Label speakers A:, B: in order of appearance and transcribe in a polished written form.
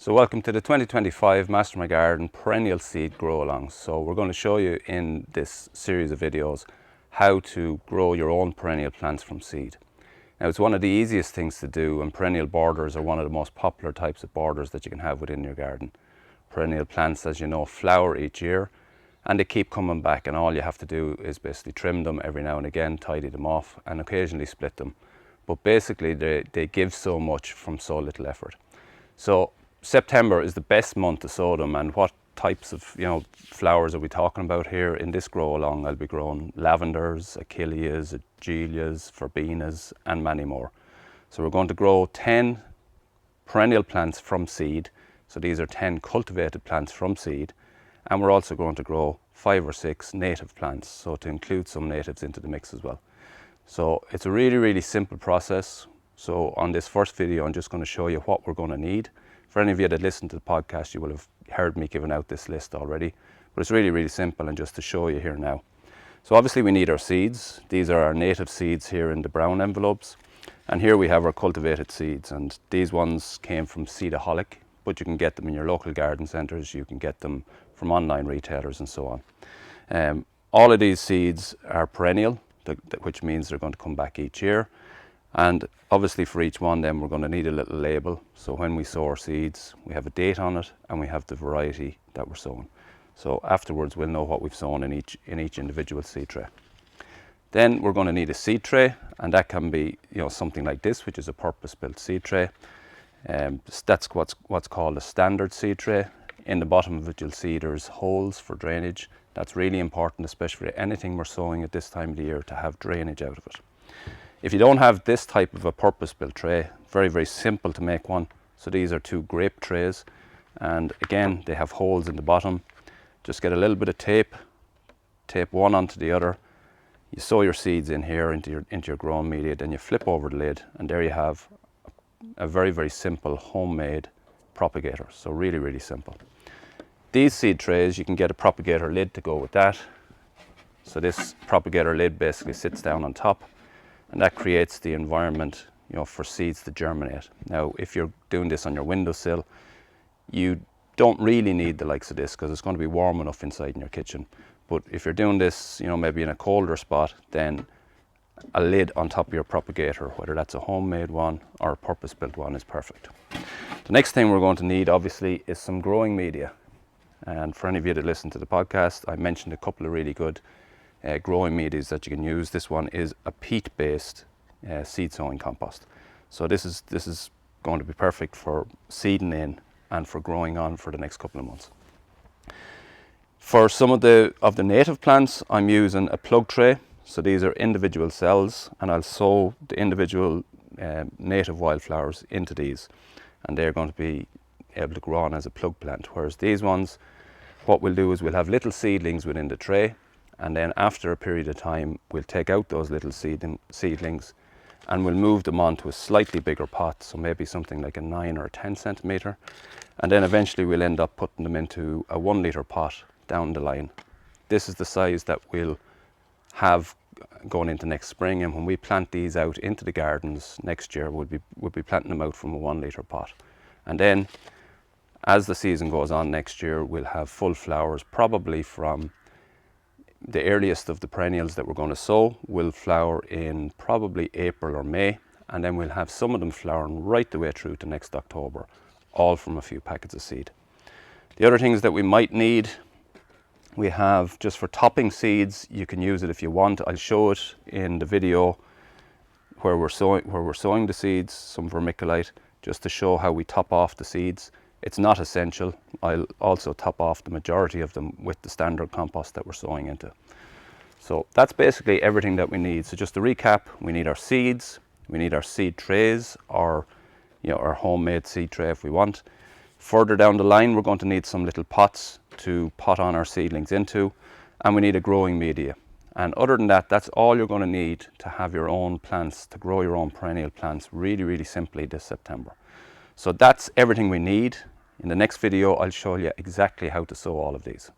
A: So welcome to the 2025 Master My Garden Perennial Seed Grow Alongs. So we're going to show you in this series of videos how to grow your own perennial plants from seed. Now it's one of the easiest things to do, and perennial borders are one of the most popular types of borders that you can have within your garden. Perennial plants, as you know, flower each year and they keep coming back, and all you have to do is basically trim them every now and again, tidy them off and occasionally split them. But basically they give so much from so little effort. So September is the best month to sow them. And what types of flowers are we talking about here? In this grow along I'll be growing lavenders, Achilleas, Achilleas, Verbenas and many more. So we're going to grow 10 perennial plants from seed. So these are 10 cultivated plants from seed, and we're also going to grow 5 or 6 native plants, so to include some natives into the mix as well. So it's a really simple process. So on this first video I'm just going to show you what we're going to need. For any of you that listen to the podcast, you will have heard me giving out this list already, but it's really simple, and just to show you here now. So obviously we need our seeds. These are our native seeds here in the brown envelopes, and here we have our cultivated seeds, and these ones came from Seedaholic, but you can get them in your local garden centres, you can get them from online retailers and so on. All of these seeds are perennial, which means they're going to come back each year. And obviously for each one then we're going to need a little label. So when we sow our seeds, we have a date on it and we have the variety that we're sowing. So afterwards we'll know what we've sown in each individual seed tray. Then we're going to need a seed tray, and that can be something like this, which is a purpose-built seed tray. That's what's called a standard seed tray. In the bottom of it you'll see there's holes for drainage. That's really important, especially for anything we're sowing at this time of the year, to have drainage out of it. If you don't have this type of a purpose-built tray, very simple to make one. So these are 2 grape trays, and again they have holes in the bottom. Just get a little bit of tape one onto the other. You sow your seeds in here into your growing media, then you flip over the lid, and there you have a very simple homemade propagator. So really simple. These seed trays, you can get a propagator lid to go with that. So this propagator lid basically sits down on top, and that creates the environment for seeds to germinate. Now if you're doing this on your windowsill, you don't really need the likes of this, because it's going to be warm enough inside in your kitchen. But if you're doing this maybe in a colder spot, then a lid on top of your propagator, whether that's a homemade one or a purpose-built one, is perfect. The next thing we're going to need obviously is some growing media. And for any of you that listen to the podcast, I mentioned a couple of really good growing medias that you can use. This one is a peat-based seed sowing compost. So this is going to be perfect for seeding in and for growing on for the next couple of months. For some of the native plants, I'm using a plug tray. So these are individual cells, and I'll sow the individual native wildflowers into these, and they're going to be able to grow on as a plug plant. Whereas these ones, what we'll do is we'll have little seedlings within the tray, and then after a period of time we'll take out those little seedlings and we'll move them on to a slightly bigger pot, so maybe something like a 9 or 10 centimetre, and then eventually we'll end up putting them into a 1 litre pot down the line. This is the size that we'll have going into next spring, and when we plant these out into the gardens next year, we'll be planting them out from a 1 litre pot. And then as the season goes on next year, we'll have full flowers, probably from the earliest of the perennials that we're going to sow will flower in probably April or May, and then we'll have some of them flowering right the way through to next October, all from a few packets of seed. The other things that we might need, we have just for topping seeds. You can use it if you want. I'll show it in the video where we're sowing the seeds, some vermiculite, just to show how we top off the seeds. It's not essential. I'll also top off the majority of them with the standard compost that we're sowing into. So that's basically everything that we need. So just to recap, we need our seeds, we need our seed trays, or our homemade seed tray if we want. Further down the line, we're going to need some little pots to pot on our seedlings into, and we need a growing media. And other than that, that's all you're going to need to have your own plants, to grow your own perennial plants really simply this September. So that's everything we need. In the next video, I'll show you exactly how to sow all of these.